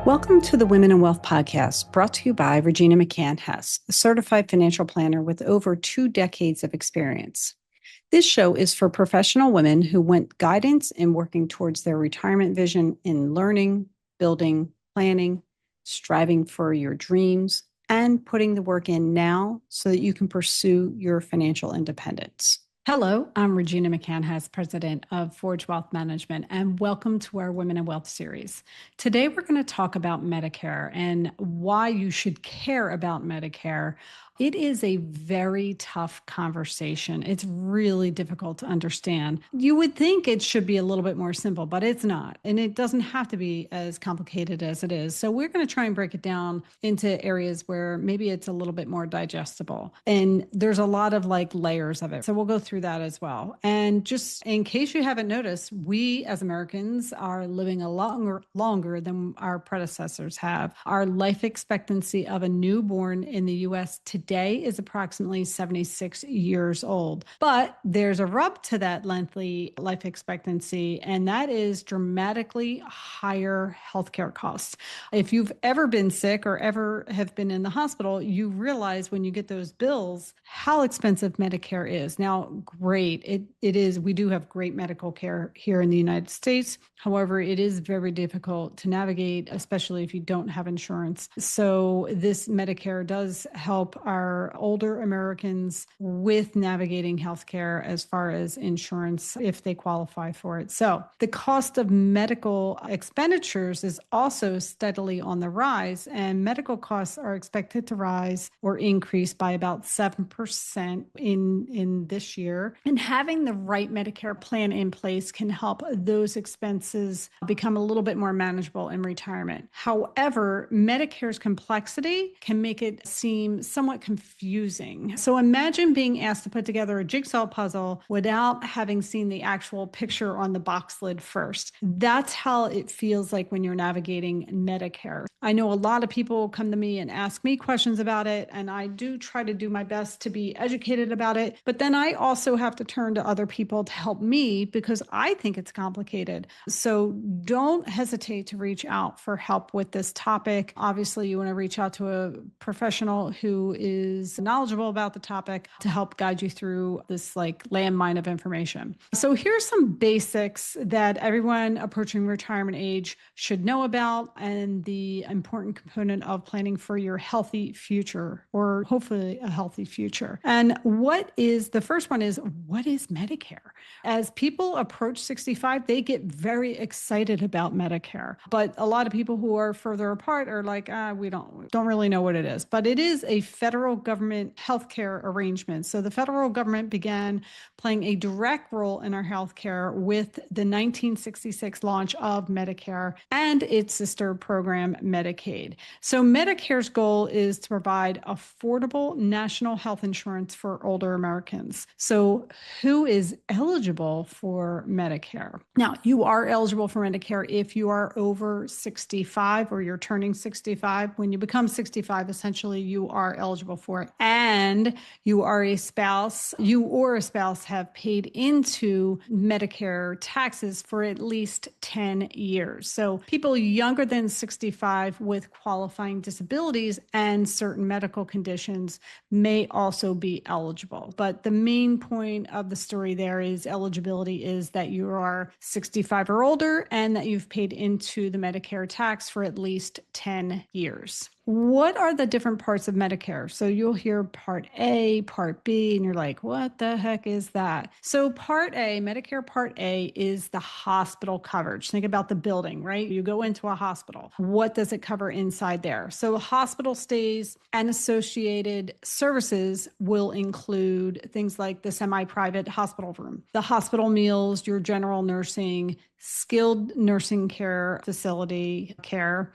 Welcome to the Women in Wealth podcast, brought to you by Regina McCann HESS, a certified financial planner with over 2 decades of experience. This show is for professional women who want guidance in working towards their retirement vision in learning, building, planning, striving for your dreams, and putting the work in now so that you can pursue your financial independence. Hello, I'm Regina McCann HESS, president of Forge Wealth Management, and welcome to our Women in Wealth series. Today, we're going to talk about Medicare and why you should care about Medicare. It is a very tough conversation. It's really difficult to understand. You would think it should be a little bit more simple, but it's not. And it doesn't have to be as complicated as it is. So we're going to try and break it down into areas where maybe it's a little bit more digestible. And there's a lot of layers of it. So we'll go through that as well. And just in case you haven't noticed, we as Americans are living a lot longer than our predecessors have. Our life expectancy of a newborn in the U.S. today is approximately 76 years old. But there's a rub to that lengthy life expectancy, and that is dramatically higher healthcare costs. If you've ever been sick or ever have been in the hospital, you realize when you get those bills how expensive Medicare is. Now, great, it is. We do have great medical care here in the United States. However, it is very difficult to navigate, especially if you don't have insurance. So this Medicare does help our older Americans with navigating healthcare as far as insurance if they qualify for it. So the cost of medical expenditures is also steadily on the rise, and medical costs are expected to rise or increase by about 7% in this year. And having the right Medicare plan in place can help those expenses become a little bit more manageable in retirement. However, Medicare's complexity can make it seem somewhat confusing. So imagine being asked to put together a jigsaw puzzle without having seen the actual picture on the box lid first. That's how it feels like when you're navigating Medicare. I know a lot of people come to me and ask me questions about it, and I do try to do my best to be educated about it. But then I also have to turn to other people to help me because I think it's complicated. So don't hesitate to reach out for help with this topic. Obviously, you want to reach out to a professional who is knowledgeable about the topic to help guide you through this landmine of information. So here's some basics that everyone approaching retirement age should know about and the important component of planning for your healthy future, or hopefully a healthy future. And the first one is, what is Medicare? As people approach 65, they get very excited about Medicare. But a lot of people who are further apart are like, we don't really know what it is. But it is a federal government healthcare arrangement. So the federal government began playing a direct role in our healthcare with the 1966 launch of Medicare and its sister program, Medicaid. So Medicare's goal is to provide affordable national health insurance for older Americans. So who is eligible for Medicare? Now, you are eligible for Medicare if you are over 65 or you're turning 65. When you become 65, essentially you are eligible for it. And you or a spouse have paid into Medicare taxes for at least 10 years. So people younger than 65 with qualifying disabilities and certain medical conditions may also be eligible. But the main point of the story there is eligibility is that you are 65 or older and that you've paid into the Medicare tax for at least 10 years. What are the different parts of Medicare? So you'll hear Part A, Part B, and you're like, what the heck is that? So Part A, Medicare Part A, is the hospital coverage. Think about the building, right? You go into a hospital. What does it cover inside there? So hospital stays and associated services will include things like the semi-private hospital room, the hospital meals, your general nursing, skilled nursing care facility care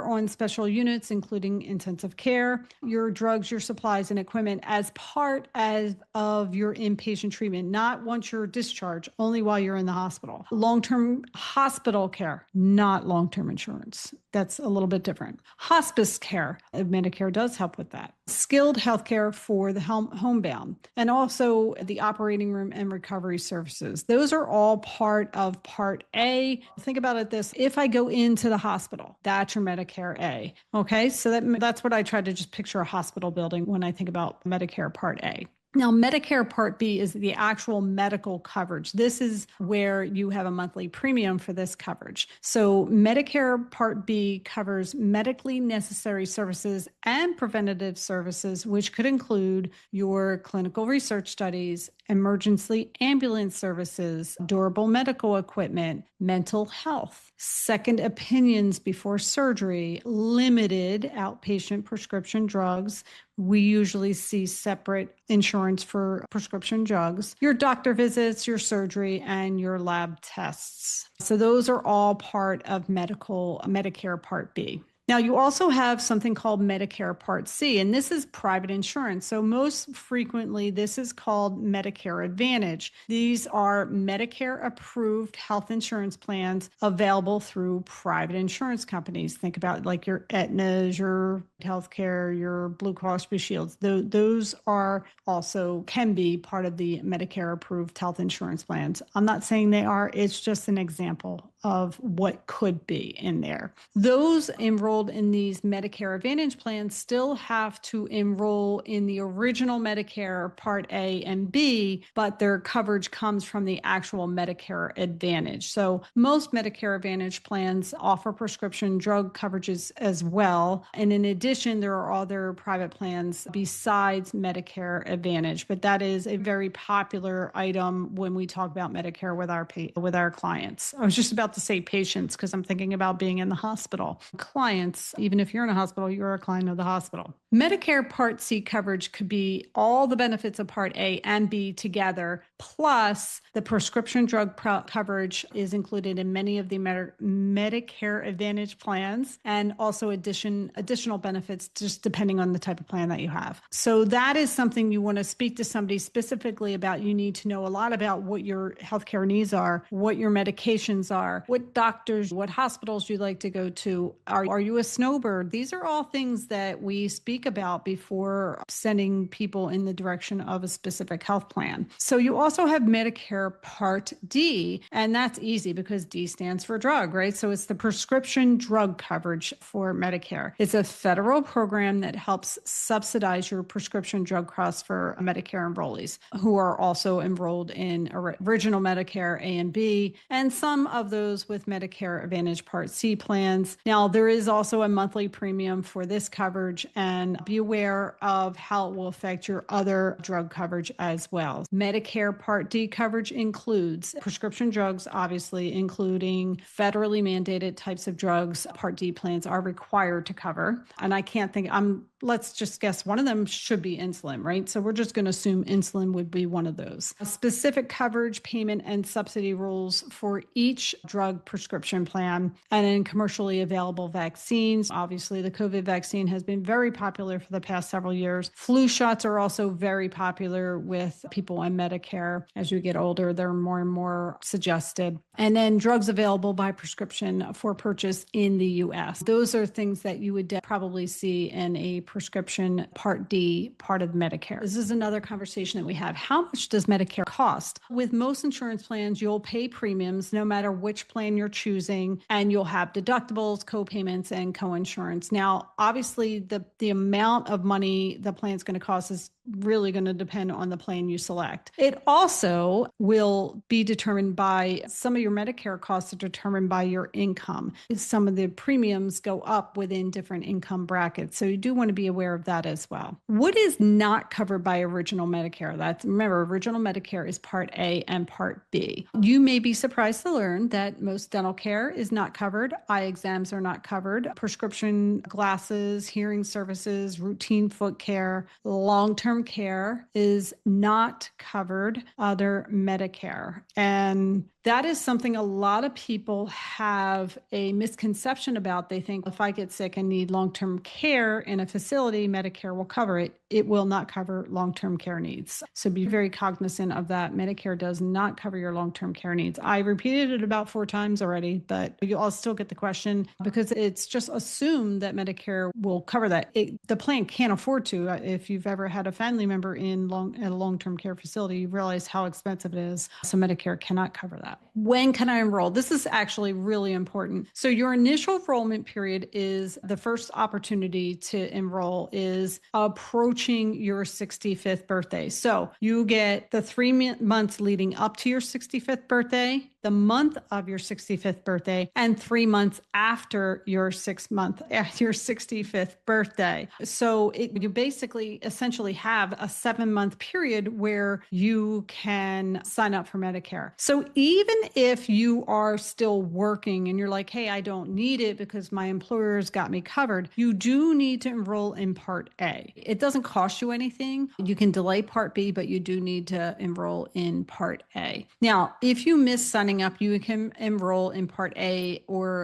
on special units, including intensive care, your drugs, your supplies and equipment as part of your inpatient treatment, not once you're discharged, only while you're in the hospital. Long-term hospital care, not long-term insurance. That's a little bit different. Hospice care, Medicare does help with that. skilled healthcare for the homebound, and also the operating room and recovery services. Those are all part of Part A. Think about it this: if I go into the hospital, that's your Medicare A. Okay, so that's what I try to just picture a hospital building when I think about Medicare Part A. Now, Medicare Part B is the actual medical coverage. This is where you have a monthly premium for this coverage. So Medicare Part B covers medically necessary services and preventative services, which could include your clinical research studies, emergency ambulance services, durable medical equipment, mental health, second opinions before surgery, limited outpatient prescription drugs. We usually see separate insurance for prescription drugs, your doctor visits, your surgery, and your lab tests. So those are all part of Medicare Part B. Now, you also have something called Medicare Part C, and this is private insurance. So most frequently, this is called Medicare Advantage. These are Medicare-approved health insurance plans available through private insurance companies. Think about like your Aetnas, your healthcare, your Blue Cross Blue Shields. Those are also can be part of the Medicare-approved health insurance plans. I'm not saying they are. It's just an example of what could be in there. Those enrolled in these Medicare Advantage plans still have to enroll in the original Medicare Part A and B, but their coverage comes from the actual Medicare Advantage. So most Medicare Advantage plans offer prescription drug coverages as well. And in addition, there are other private plans besides Medicare Advantage, but that is a very popular item when we talk about Medicare with our clients. I was just about to say patients because I'm thinking about being in the hospital. Clients, even if you're in a hospital, you're a client of the hospital. Medicare Part C coverage could be all the benefits of Part A and B together, plus the prescription drug coverage is included in many of the Medicare Advantage plans, and also additional benefits just depending on the type of plan that you have. So that is something you want to speak to somebody specifically about. You need to know a lot about what your healthcare needs are, what your medications are, what doctors, what hospitals you like to go to. Are you a snowbird? These are all things that we speak about before sending people in the direction of a specific health plan. So you also have Medicare Part D, and that's easy because D stands for drug, right? So it's the prescription drug coverage for Medicare. It's a federal program that helps subsidize your prescription drug costs for Medicare enrollees who are also enrolled in original Medicare A and B, and some of those with Medicare Advantage Part C plans. Now, there is also a monthly premium for this coverage, and be aware of how it will affect your other drug coverage as well. Medicare Part D coverage includes prescription drugs, obviously, including federally mandated types of drugs Part D plans are required to cover. And I can't think, let's just guess one of them should be insulin, right? So we're just going to assume insulin would be one of those. Specific coverage, payment, and subsidy rules for each drug prescription plan, and then commercially available vaccines. Obviously, the COVID vaccine has been very popular for the past several years. Flu shots are also very popular with people on Medicare. As you get older, they're more and more suggested. And then drugs available by prescription for purchase in the U.S. Those are things that you would probably see in a prescription Part D, part of Medicare. This is another conversation that we have. How much does Medicare cost? With most insurance plans, you'll pay premiums no matter which plan you're choosing, and you'll have deductibles, co-payments, and co-insurance. Now, obviously, the amount of money the plan's going to cost is really going to depend on the plan you select. It also will be determined by some of your Medicare costs are determined by your income. Some of the premiums go up within different income brackets. So you do want to be aware of that as well. What is not covered by original Medicare? Remember, original Medicare is Part A and Part B. You may be surprised to learn that most dental care is not covered. Eye exams are not covered. Prescription glasses, hearing services, routine foot care, long-term long-term care is not covered under Medicare. And that is something a lot of people have a misconception about. They think if I get sick and need long-term care in a facility, Medicare will cover it. It will not cover long-term care needs. So be very cognizant of that. Medicare does not cover your long-term care needs. I repeated it about 4 times already, but you'll still get the question because it's just assumed that Medicare will cover that. The plan can't afford to. If you've ever had a family member in a long-term care facility, you realize how expensive it is. So Medicare cannot cover that. When can I enroll? This is actually really important. So your initial enrollment period is the first opportunity to enroll is approaching your 65th birthday. So you get the 3 months leading up to your 65th birthday, the month of your 65th birthday, and 3 months after your 65th birthday. So you basically essentially have a 7-month period where you can sign up for Medicare. So even if you are still working and you're like, hey, I don't need it because my employer's got me covered, you do need to enroll in Part A. It doesn't cost you anything. You can delay Part B, but you do need to enroll in Part A. Now, if you miss signing up, you can enroll in Part A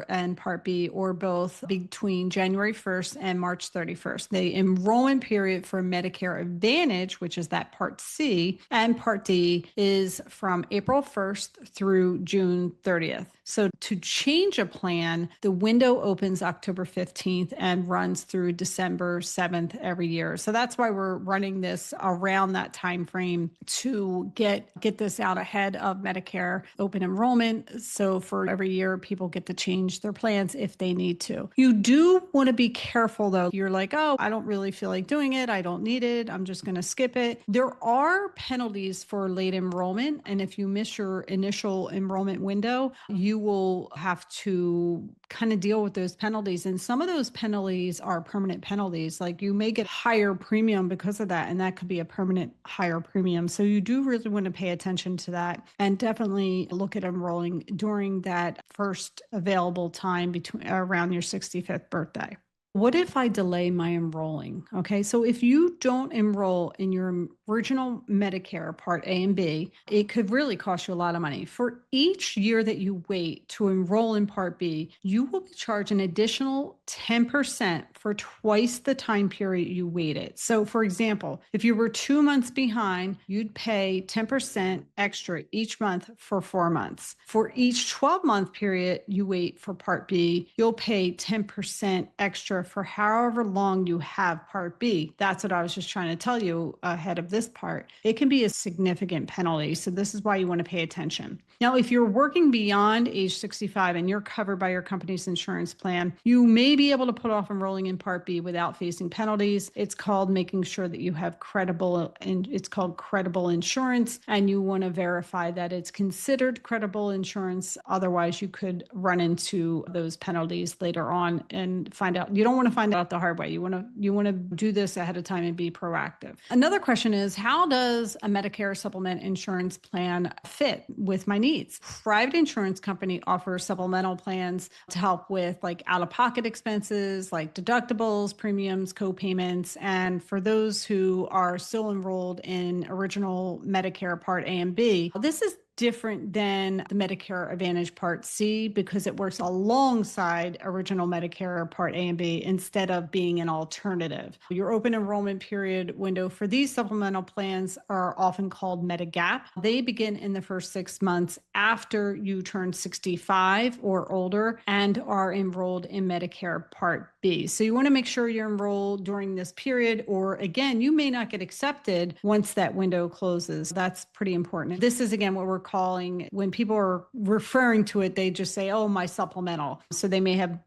and Part B or both between January 1st and March 31st. The enrollment period for Medicare Advantage, which is that Part C, and Part D is from April 1st through June 30th. So to change a plan, the window opens October 15th and runs through December 7th every year. So that's why we're running this around that time frame to get this out ahead of Medicare open enrollment. So for every year, people get to change their plans if they need to. You do want to be careful though. You're like, oh, I don't really feel like doing it. I don't need it. I'm just going to skip it. There are penalties for late enrollment. And if you miss your initial enrollment window, you will have to kind of deal with those penalties. And some of those penalties are permanent penalties. Like you may get higher premium because of that, and that could be a permanent higher premium. So you do really want to pay attention to that and definitely look at enrolling during that first available time between around your 65th birthday. What if I delay my enrolling? Okay, so if you don't enroll in your original Medicare Part A and B, it could really cost you a lot of money. For each year that you wait to enroll in Part B, you will be charged an additional 10% for twice the time period you waited. So for example, if you were 2 months behind, you'd pay 10% extra each month for 4 months. For each 12-month period you wait for Part B, you'll pay 10% extra for however long you have Part B. That's what I was just trying to tell you ahead of this part. It can be a significant penalty. So this is why you want to pay attention. Now, if you're working beyond age 65 and you're covered by your company's insurance plan, you may be able to put off enrolling in Part B without facing penalties. It's called making sure that you have credible, and it's called credible insurance. And you want to verify that it's considered credible insurance. Otherwise, you could run into those penalties later on and find out. You don't want to find out the hard way. You want to do this ahead of time and be proactive. Another question is, how does a Medicare supplement insurance plan fit with my needs? Private insurance company offers supplemental plans to help with like out-of-pocket expenses, like deductibles, premiums, co-payments. And for those who are still enrolled in original Medicare Part A and B, this is different than the Medicare Advantage Part C because it works alongside original Medicare Part A and B instead of being an alternative. Your open enrollment period window for these supplemental plans are often called Medigap. They begin in the first 6 months after you turn 65 or older and are enrolled in Medicare Part B. So you want to make sure you're enrolled during this period, or again, you may not get accepted once that window closes. That's pretty important. This is again what we're calling, when people are referring to it, they just say, oh, my supplemental. So they may have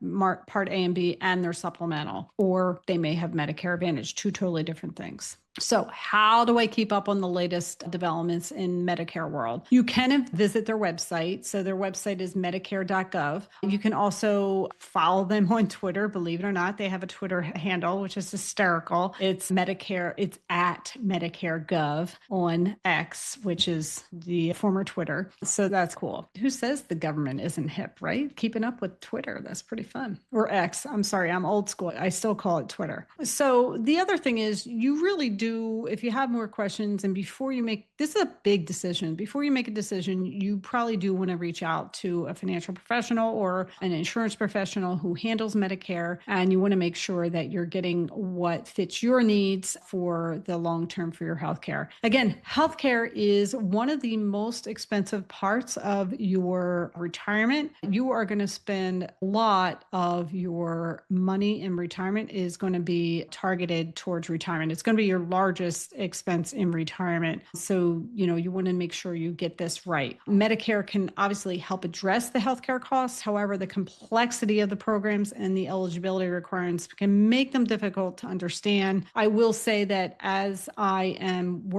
Part A and B and their supplemental, or they may have Medicare Advantage, 2 totally different things. So how do I keep up on the latest developments in Medicare world? You can visit their website. So their website is medicare.gov. You can also follow them on Twitter. Believe it or not, they have a Twitter handle, which is hysterical. It's Medicare. It's at Medicare.gov on X, which is the former Twitter. So that's cool. Who says the government isn't hip, right? Keeping up with Twitter. That's pretty fun. Or X. I'm sorry, I'm old school. I still call it Twitter. So the other thing is you really do if you have more questions, and before you make, this is a big decision. Before you make a decision, you probably do want to reach out to a financial professional or an insurance professional who handles Medicare. And you want to make sure that you're getting what fits your needs for the long term for your healthcare. Again, healthcare is one of the most expensive parts of your retirement. You are going to spend a lot of your money in retirement is going to be targeted towards retirement. It's going to be your largest expense in retirement. So, you want to make sure you get this right. Medicare can obviously help address the healthcare costs. However, the complexity of the programs and the eligibility requirements can make them difficult to understand. I will say that as I am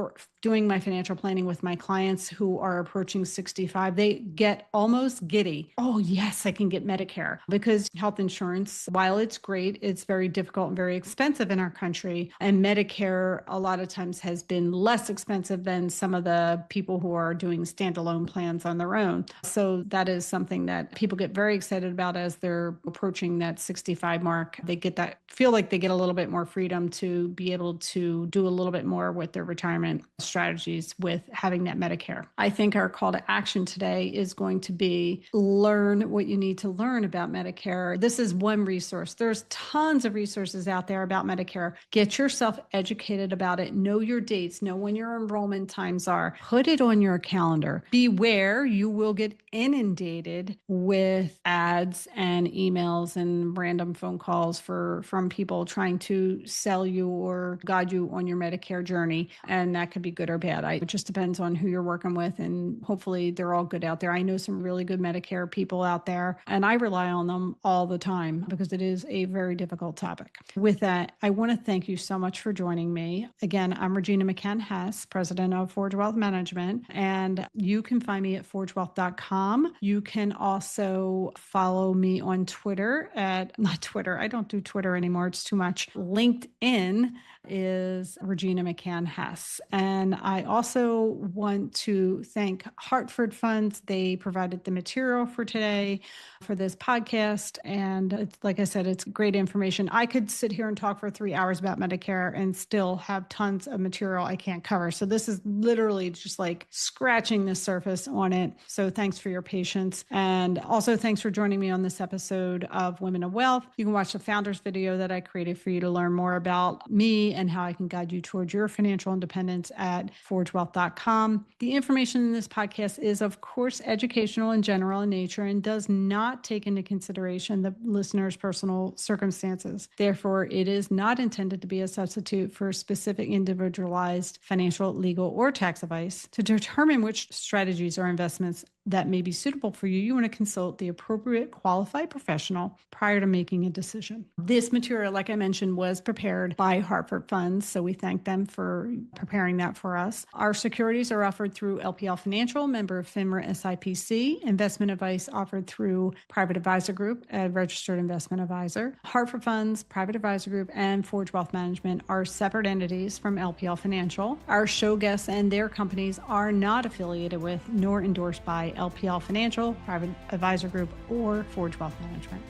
doing my financial planning with my clients who are approaching 65, they get almost giddy. Oh, yes, I can get Medicare, because health insurance, while it's great, it's very difficult and very expensive in our country. And Medicare a lot of times has been less expensive than some of the people who are doing standalone plans on their own. So that is something that people get very excited about as they're approaching that 65 mark. They feel like they get a little bit more freedom to be able to do a little bit more with their retirement strategies with having that Medicare. I think our call to action today is going to be learn what you need to learn about Medicare. This is one resource. There's tons of resources out there about Medicare. Get yourself educated about it. Know your dates. Know when your enrollment times are. Put it on your calendar. Beware, you will get inundated with ads and emails and random phone calls from people trying to sell you or guide you on your Medicare journey. And that could be good or bad. It just depends on who you're working with, and hopefully they're all good out there. I know some really good Medicare people out there, and I rely on them all the time because it is a very difficult topic. With that, I want to thank you so much for joining me. Again, I'm Regina MCCANN HESS, president of Forge Wealth Management, and you can find me at forgewealth.com. You can also follow me on Twitter not Twitter, I don't do Twitter anymore, it's too much. LinkedIn is Regina MCCANN HESS. And I also want to thank Hartford Funds. They provided the material for today for this podcast. And it's, like I said, it's great information. I could sit here and talk for 3 hours about Medicare and still have tons of material I can't cover. So this is literally just like scratching the surface on it. So thanks for your patience. And also thanks for joining me on this episode of Women of Wealth. You can watch the founders video that I created for you to learn more about me and how I can guide you towards your financial independence at forgewealth.com. The information in this podcast is, of course, educational and general in nature and does not take into consideration the listener's personal circumstances. Therefore, it is not intended to be a substitute for specific individualized financial, legal, or tax advice. To determine which strategies or investments that may be suitable for you, you want to consult the appropriate qualified professional prior to making a decision. This material, like I mentioned, was prepared by Hartford Funds, so we thank them for preparing that for us. Our securities are offered through LPL Financial, member of FINRA SIPC. Investment advice offered through Private Advisor Group, a registered investment advisor. Hartford Funds, Private Advisor Group, and Forge Wealth Management are separate entities from LPL Financial. Our show guests and their companies are not affiliated with nor endorsed by LPL Financial, Private Advisor Group, or Forge Wealth Management.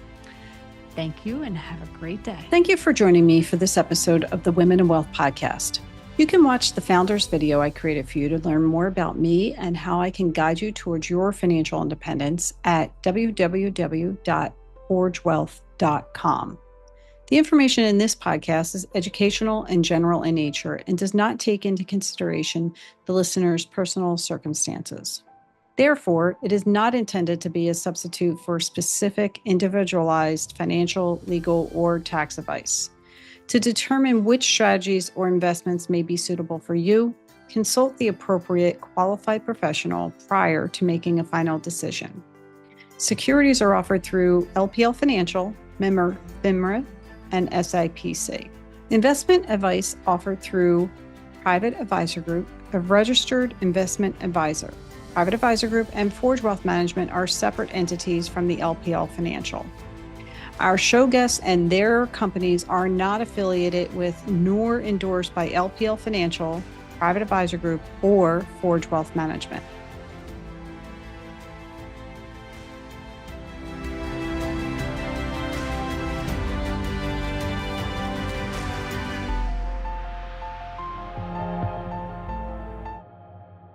Thank you and have a great day. Thank you for joining me for this episode of the Women in Wealth podcast. You can watch the founders video I created for you to learn more about me and how I can guide you towards your financial independence at www.forgewealth.com. The information in this podcast is educational and general in nature and does not take into consideration the listener's personal circumstances. Therefore, it is not intended to be a substitute for specific individualized financial, legal, or tax advice. To determine which strategies or investments may be suitable for you, consult the appropriate qualified professional prior to making a final decision. Securities are offered through LPL Financial, member FINRA, and SIPC. Investment advice offered through Private Advisor Group, a registered investment advisor. Private Advisor Group and Forge Wealth Management are separate entities from the LPL Financial. Our show guests and their companies are not affiliated with nor endorsed by LPL Financial, Private Advisor Group, or Forge Wealth Management.